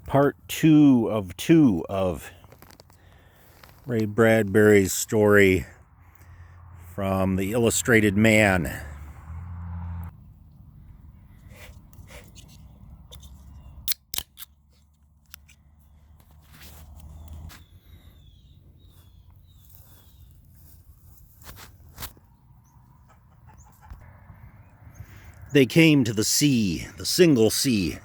Part two of Ray Bradbury's story from the Illustrated Man. They came to the sea, the single sea.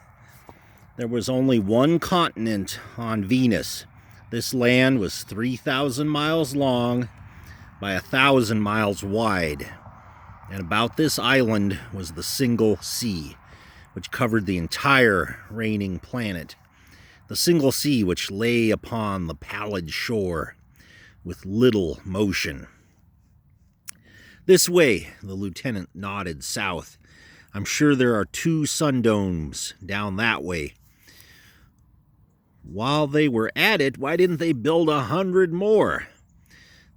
There was only one continent on Venus. This land was 3,000 miles long by 1,000 miles wide. And about this island was the single sea, which covered the entire reigning planet. The single sea which lay upon the pallid shore with little motion. This way, the lieutenant nodded south. I'm sure there are 2 sun domes down that way. While they were at it, why didn't they build 100 more?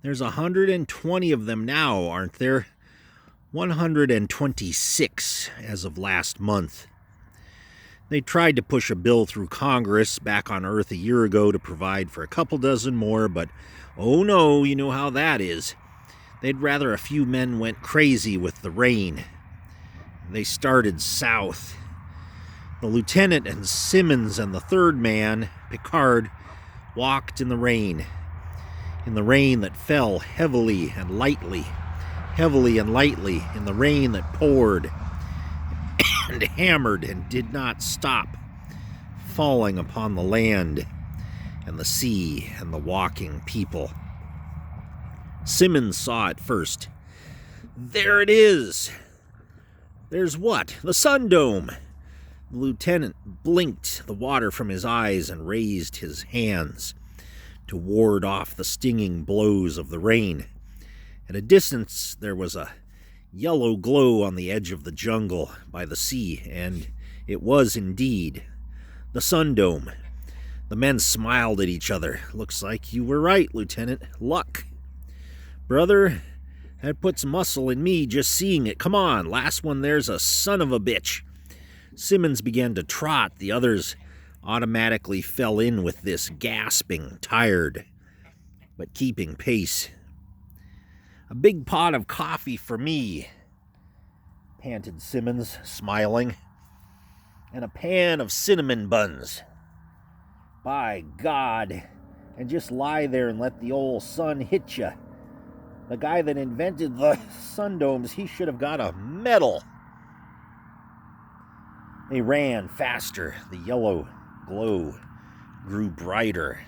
There's 120 of them now, aren't there? 126 as of last month. They tried to push a bill through Congress back on Earth a year ago to provide for a couple dozen more, but oh no, you know how that is. They'd rather a few men went crazy with the rain. They started south. The lieutenant and Simmons and the third man, Picard, walked in the rain that fell heavily and lightly, in the rain that poured and hammered and did not stop, falling upon the land and the sea and the walking people. Simmons saw it first. There it is! There's what? The sun dome! The lieutenant blinked the water from his eyes and raised his hands to ward off the stinging blows of the rain. At a distance, there was a yellow glow on the edge of the jungle by the sea, and it was indeed the sun dome. The men smiled at each other. Looks like you were right, Lieutenant. Luck. Brother, that puts muscle in me just seeing it. Come on, last one there's a son of a bitch. Simmons began to trot. The others automatically fell in with this, gasping, tired, but keeping pace. A big pot of coffee for me, panted Simmons, smiling, and a pan of cinnamon buns. By God, and just lie there and let the old sun hit you. The guy that invented the sun domes, he should have got a medal. They ran faster. The yellow glow grew brighter.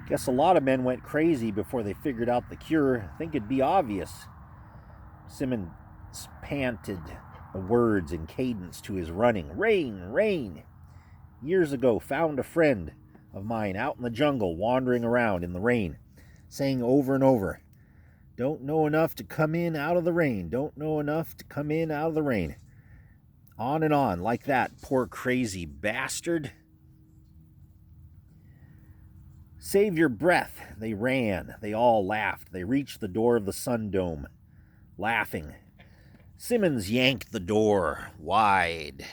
Guess a lot of men went crazy before they figured out the cure. I think it'd be obvious. Simmons panted the words in cadence to his running. Rain, rain. Years ago, found a friend of mine out in the jungle wandering around in the rain, saying over and over, don't know enough to come in out of the rain. Don't know enough to come in out of the rain. On and on, like that, poor crazy bastard. Save your breath. They ran. They all laughed. They reached the door of the sun dome, laughing. Simmons yanked the door wide.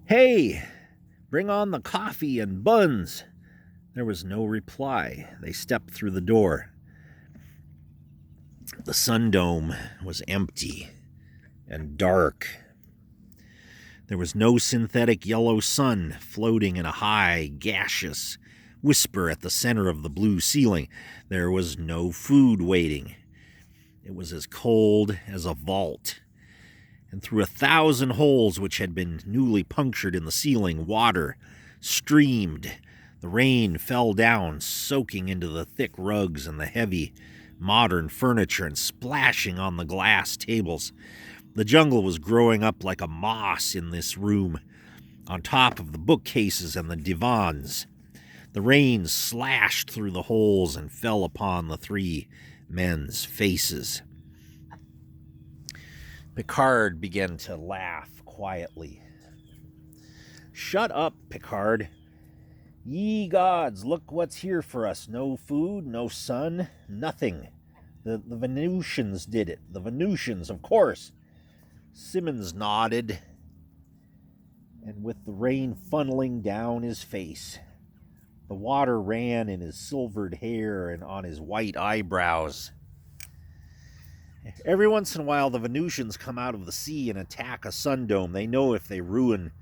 Hey, bring on the coffee and buns. There was no reply. They stepped through the door. The sun dome was empty and dark. There was no synthetic yellow sun floating in a high, gaseous whisper at the center of the blue ceiling. There was no food waiting. It was as cold as a vault. And through 1,000 holes which had been newly punctured in the ceiling, water streamed. The rain fell down, soaking into the thick rugs and the heavy, modern furniture and splashing on the glass tables. The jungle was growing up like a moss in this room, on top of the bookcases and the divans. The rain slashed through the holes and fell upon the 3 men's faces. Picard began to laugh quietly. Shut up, Picard. Ye gods, look what's here for us. No food, no sun, nothing. The Venusians did it. The Venusians, of course. Simmons nodded, and with the rain funneling down his face, the water ran in his silvered hair and on his white eyebrows. Every once in a while, the Venusians come out of the sea and attack a sundome. They know if they ruin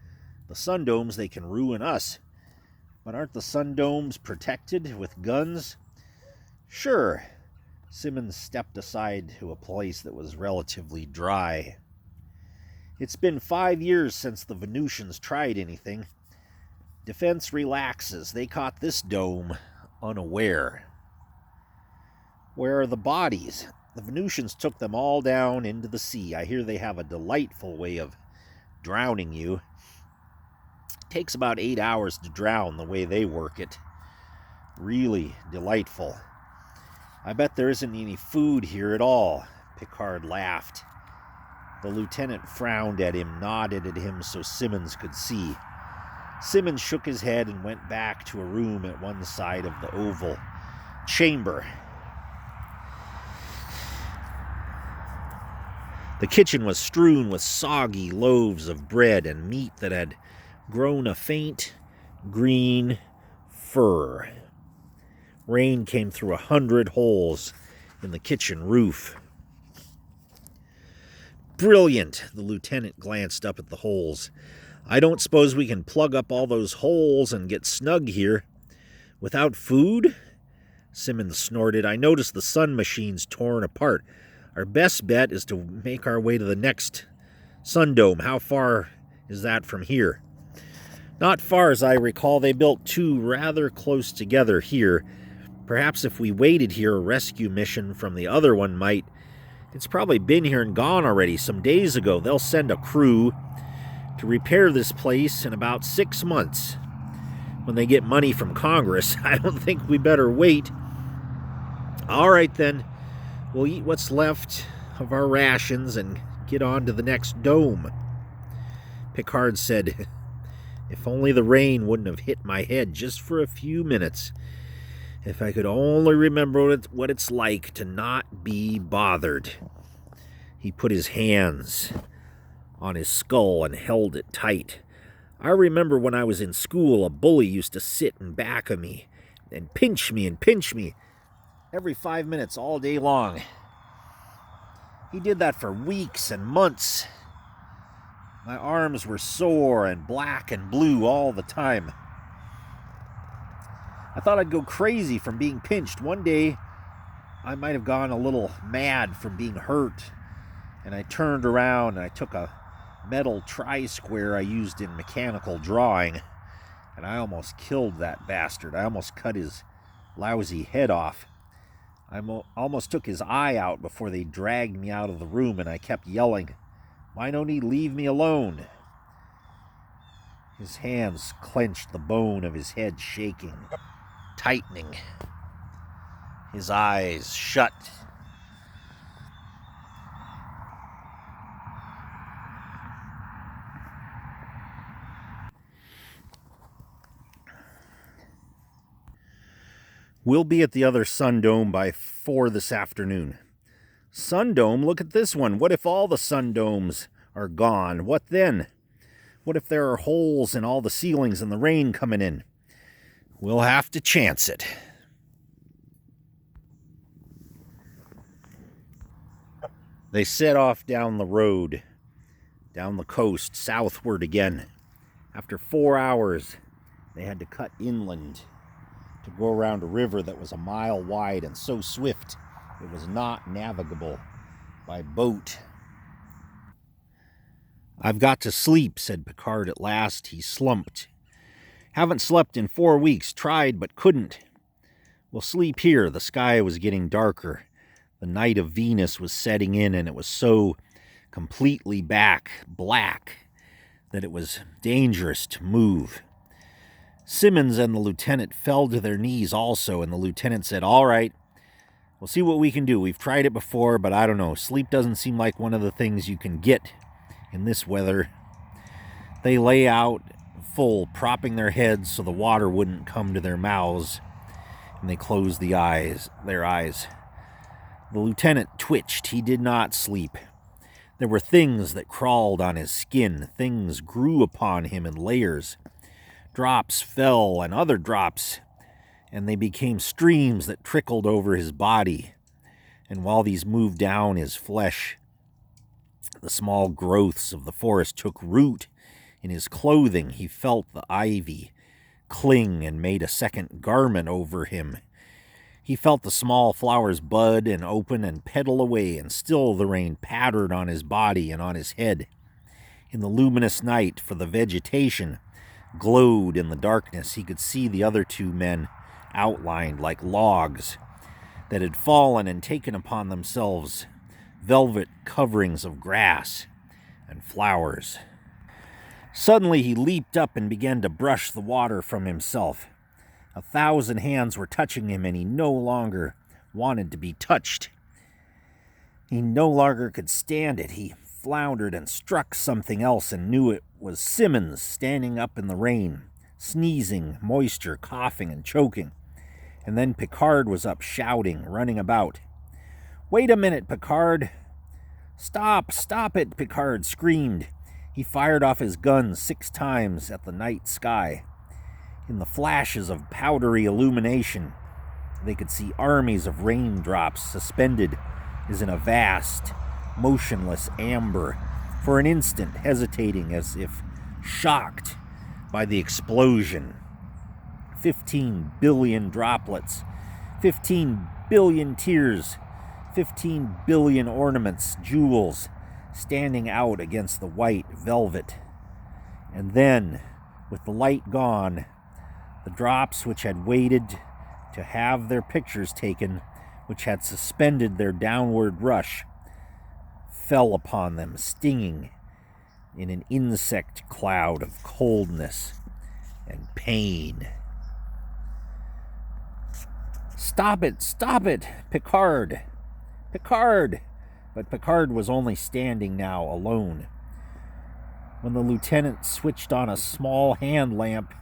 the sundomes, they can ruin us. But aren't the sundomes protected with guns? Sure. Simmons stepped aside to a place that was relatively dry. It's been 5 years since the Venusians tried anything. Defense relaxes. They caught this dome unaware. Where are the bodies? The Venusians took them all down into the sea. I hear they have a delightful way of drowning you. It takes about 8 hours to drown the way they work it. Really delightful. I bet there isn't any food here at all. Picard laughed. The lieutenant frowned at him, nodded at him so Simmons could see. Simmons shook his head and went back to a room at one side of the oval chamber. The kitchen was strewn with soggy loaves of bread and meat that had grown a faint green fur. Rain came through 100 holes in the kitchen roof. Brilliant! The lieutenant glanced up at the holes. I don't suppose we can plug up all those holes and get snug here. Without food? Simmons snorted. I noticed the sun machines torn apart. Our best bet is to make our way to the next sundome. How far is that from here? Not far, as I recall. They built two rather close together here. Perhaps if we waited here, a rescue mission from the other one might. It's probably been here and gone already some days ago. They'll send a crew to repair this place in about 6 months. When they get money from Congress, I don't think we better wait. All right, then. We'll eat what's left of our rations and get on to the next dome. Picard said, if only the rain wouldn't have hit my head just for a few minutes. If I could only remember what it's like to not be bothered. He put his hands on his skull and held it tight. I remember when I was in school, a bully used to sit in back of me and pinch me every 5 minutes all day long. He did that for weeks and months. My arms were sore and black and blue all the time. I thought I'd go crazy from being pinched. One day, I might have gone a little mad from being hurt, and I turned around and I took a metal tri-square I used in mechanical drawing, and I almost killed that bastard. I almost cut his lousy head off. I almost took his eye out before they dragged me out of the room, and I kept yelling, "Why don't he leave me alone?" His hands clenched, the bone of his head shaking, tightening. His eyes shut. We'll be at the other sundome by 4 this afternoon. Sundome? Look at this one. What if all the sundomes are gone? What then? What if there are holes in all the ceilings and the rain coming in? We'll have to chance it. They set off down the road, down the coast, southward again. After 4 hours, they had to cut inland to go around a river that was a mile wide and so swift it was not navigable by boat. I've got to sleep, said Picard at last. He slumped. Haven't slept in 4 weeks. Tried, but couldn't. We'll sleep here. The sky was getting darker. The night of Venus was setting in, and it was so completely black that it was dangerous to move. Simmons and the lieutenant fell to their knees also, and the lieutenant said, all right, we'll see what we can do. We've tried it before, but I don't know. Sleep doesn't seem like one of the things you can get in this weather. They lay out full, propping their heads so the water wouldn't come to their mouths, and they closed their eyes. The lieutenant twitched. He did not sleep. There were things that crawled on his skin. Things grew upon him in layers. Drops fell and other drops, and they became streams that trickled over his body. And while these moved down his flesh, the small growths of the forest took root in his clothing. He felt the ivy cling and made a second garment over him. He felt the small flowers bud and open and petal away, and still the rain pattered on his body and on his head. In the luminous night, for the vegetation glowed in the darkness, he could see the other two men outlined like logs that had fallen and taken upon themselves velvet coverings of grass and flowers. Suddenly he leaped up and began to brush the water from himself. 1,000 hands were touching him, and he no longer wanted to be touched. He no longer could stand it. He floundered and struck something else and knew it was Simmons standing up in the rain, sneezing, moisture, coughing, and choking. And then Picard was up shouting, running about. "Wait a minute, Picard!" "Stop! Stop it!" Picard screamed. He fired off his gun 6 times at the night sky. In the flashes of powdery illumination, they could see armies of raindrops suspended as in a vast, motionless amber, for an instant hesitating as if shocked by the explosion. 15 billion droplets, 15 billion tears, 15 billion ornaments, jewels, standing out against the white velvet. And then, with the light gone, the drops which had waited to have their pictures taken, which had suspended their downward rush, fell upon them, stinging in an insect cloud of coldness and pain. "Stop it! Stop it! Picard! Picard!" But Picard was only standing now, alone. When the lieutenant switched on a small hand lamp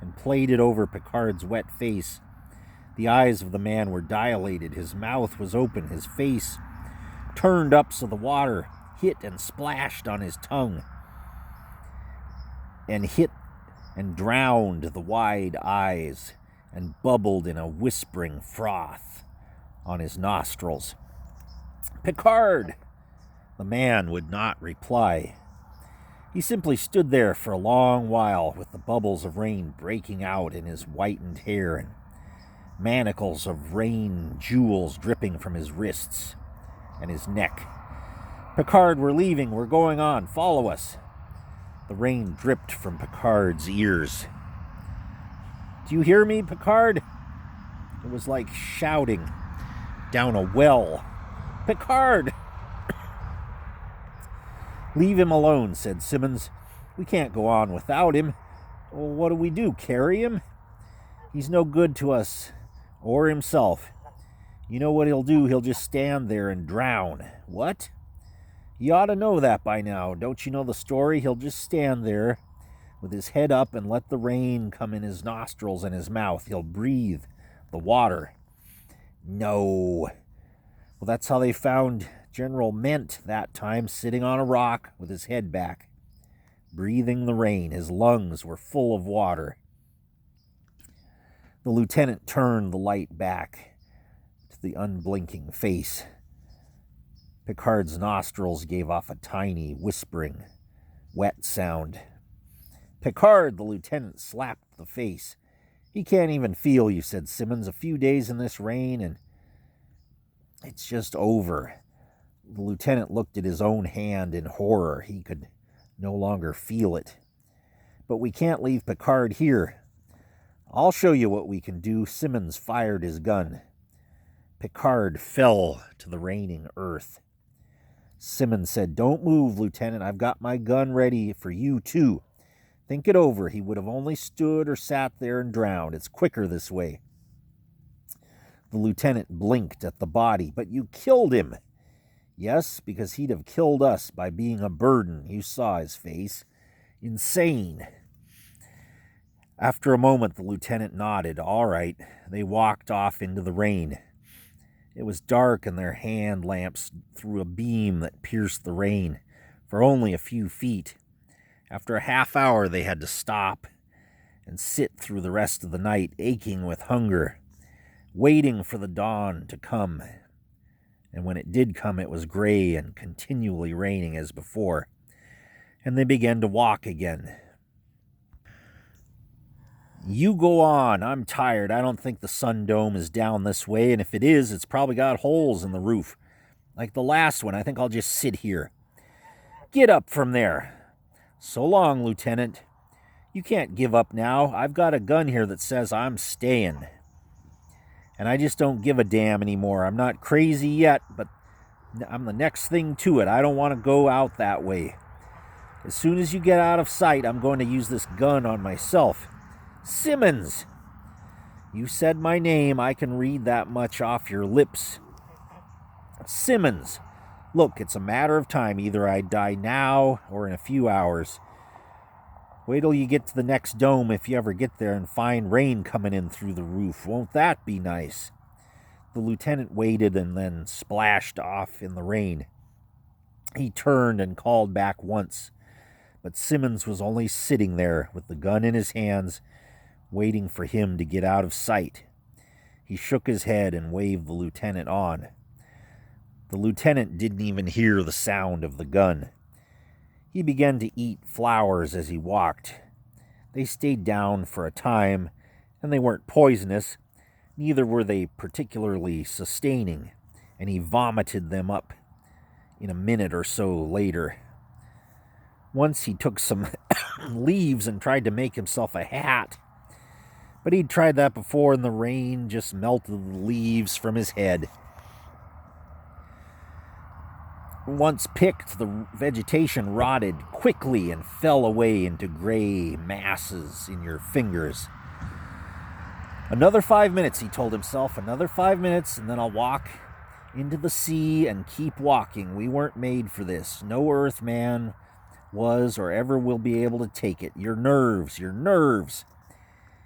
and played it over Picard's wet face, the eyes of the man were dilated, his mouth was open, his face turned up so the water hit and splashed on his tongue, and hit and drowned the wide eyes, and bubbled in a whispering froth on his nostrils. "Picard!" The man would not reply. He simply stood there for a long while, with the bubbles of rain breaking out in his whitened hair and manacles of rain jewels dripping from his wrists and his neck. "Picard, we're leaving. We're going on. Follow us." The rain dripped from Picard's ears. "Do you hear me, Picard?" It was like shouting down a well. "Picard!" "Leave him alone," said Simmons. "We can't go on without him. What do we do, carry him? He's no good to us or himself. You know what he'll do? He'll just stand there and drown." "What?" "You ought to know that by now. Don't you know the story? He'll just stand there with his head up and let the rain come in his nostrils and his mouth. He'll breathe the water." "No." "Well, that's how they found General Ment that time, sitting on a rock with his head back, breathing the rain. His lungs were full of water." The lieutenant turned the light back to the unblinking face. Picard's nostrils gave off a tiny, whispering, wet sound. "Picard!" The lieutenant slapped the face. "He can't even feel you," said Simmons. "A few days in this rain and it's just over." The lieutenant looked at his own hand in horror. He could no longer feel it. "But we can't leave Picard here." "I'll show you what we can do." Simmons fired his gun. Picard fell to the raining earth. Simmons said, "Don't move, Lieutenant. I've got my gun ready for you, too. Think it over. He would have only stood or sat there and drowned. It's quicker this way." The lieutenant blinked at the body. "But you killed him." "Yes, because he'd have killed us by being a burden." You saw his face. "Insane." After a moment, the lieutenant nodded. "All right." They walked off into the rain. It was dark, and their hand lamps threw a beam that pierced the rain for only a few feet. After a half hour, they had to stop and sit through the rest of the night, aching with hunger, waiting for the dawn to come. And when it did come, it was gray and continually raining as before, and they began to walk again. "You go on. I'm tired. I don't think the Sun Dome is down this way, and if it is, it's probably got holes in the roof. Like the last one, I think I'll just sit here." "Get up from there." "So long, Lieutenant. You can't give up now. I've got a gun here that says I'm staying. And I just don't give a damn anymore. I'm not crazy yet, but I'm the next thing to it. I don't want to go out that way. As soon as you get out of sight, I'm going to use this gun on myself." "Simmons!" "You said my name. I can read that much off your lips." "Simmons! Look, it's a matter of time. Either I die now or in a few hours. Wait till you get to the next dome, if you ever get there, and find rain coming in through the roof. Won't that be nice?" The lieutenant waited and then splashed off in the rain. He turned and called back once, but Simmons was only sitting there with the gun in his hands, waiting for him to get out of sight. He shook his head and waved the lieutenant on. The lieutenant didn't even hear the sound of the gun. He began to eat flowers as he walked. They stayed down for a time, and they weren't poisonous. Neither were they particularly sustaining, and he vomited them up in a minute or so later. Once he took some leaves and tried to make himself a hat, but he'd tried that before, and the rain just melted the leaves from his head. Once picked, the vegetation rotted quickly and fell away into gray masses in your fingers. "Another 5 minutes," he told himself. "Another 5 minutes, and then I'll walk into the sea and keep walking. We weren't made for this. No Earthman was or ever will be able to take it. Your nerves, your nerves."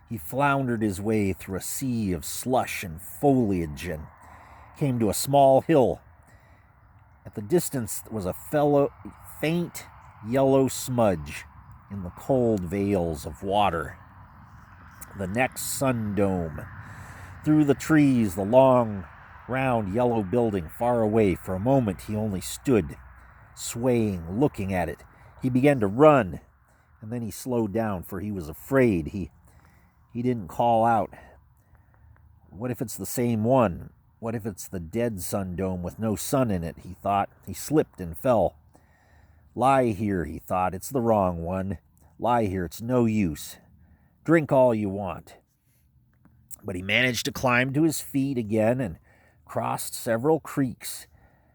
He floundered his way through a sea of slush and foliage and came to a small hill. At the distance was a faint yellow smudge in the cold veils of water. The next Sun Dome. Through the trees, the long, round yellow building far away. For a moment he only stood, swaying, looking at it. He began to run, and then he slowed down, for he was afraid. He didn't call out. What if it's the same one? What if it's the dead Sun Dome with no sun in it, he thought. He slipped and fell. "Lie here," he thought. "It's the wrong one. Lie here. It's no use. Drink all you want." But he managed to climb to his feet again and crossed several creeks,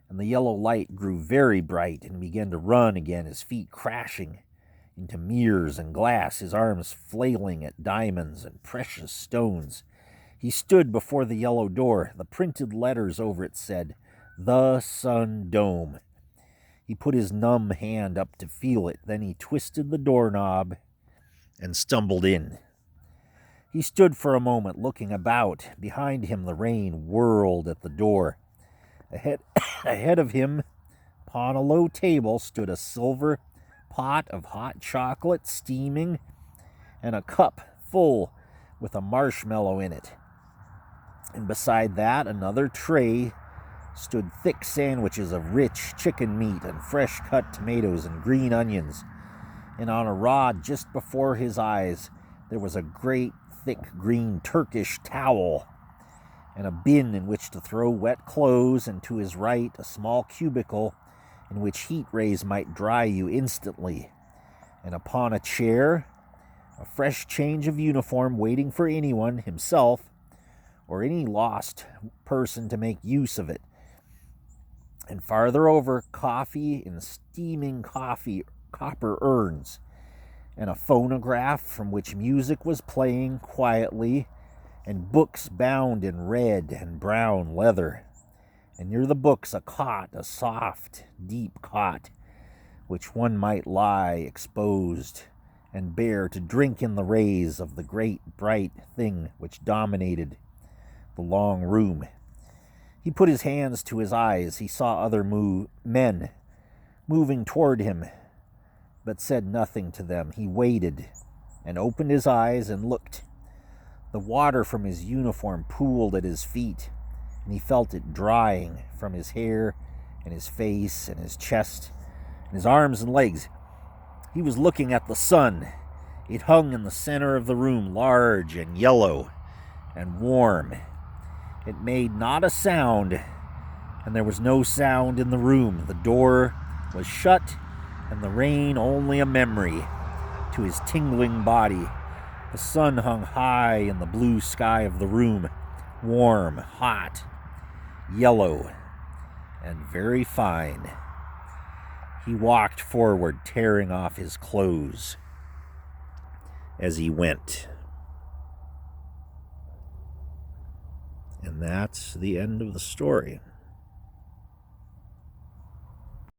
and the yellow light grew very bright and began to run again, his feet crashing into mirrors and glass, his arms flailing at diamonds and precious stones. He stood before the yellow door. The printed letters over it said, "The Sun Dome." He put his numb hand up to feel it. Then he twisted the doorknob and stumbled in. He stood for a moment looking about. Behind him the rain whirled at the door. Ahead of him, upon a low table, stood a silver pot of hot chocolate steaming and a cup full with a marshmallow in it. And beside that, another tray stood thick sandwiches of rich chicken meat and fresh-cut tomatoes and green onions. And on a rod just before his eyes, there was a great, thick green Turkish towel and a bin in which to throw wet clothes, and to his right, a small cubicle in which heat rays might dry you instantly. And upon a chair, a fresh change of uniform waiting for anyone, himself, or any lost person to make use of it. And farther over, coffee in steaming copper urns, and a phonograph from which music was playing quietly, and books bound in red and brown leather. And near the books a cot, a soft, deep cot, which one might lie exposed and bare to drink in the rays of the great bright thing which dominated the long room. He put his hands to his eyes. He saw other men moving toward him, but said nothing to them. He waited and opened his eyes and looked. The water from his uniform pooled at his feet, and he felt it drying from his hair and his face and his chest and his arms and legs. He was looking at the sun. It hung in the center of the room, large and yellow and warm. It made not a sound, and there was no sound in the room. The door was shut, and the rain only a memory to his tingling body. The sun hung high in the blue sky of the room, warm, hot, yellow, and very fine. He walked forward, tearing off his clothes as he went. And that's the end of the story.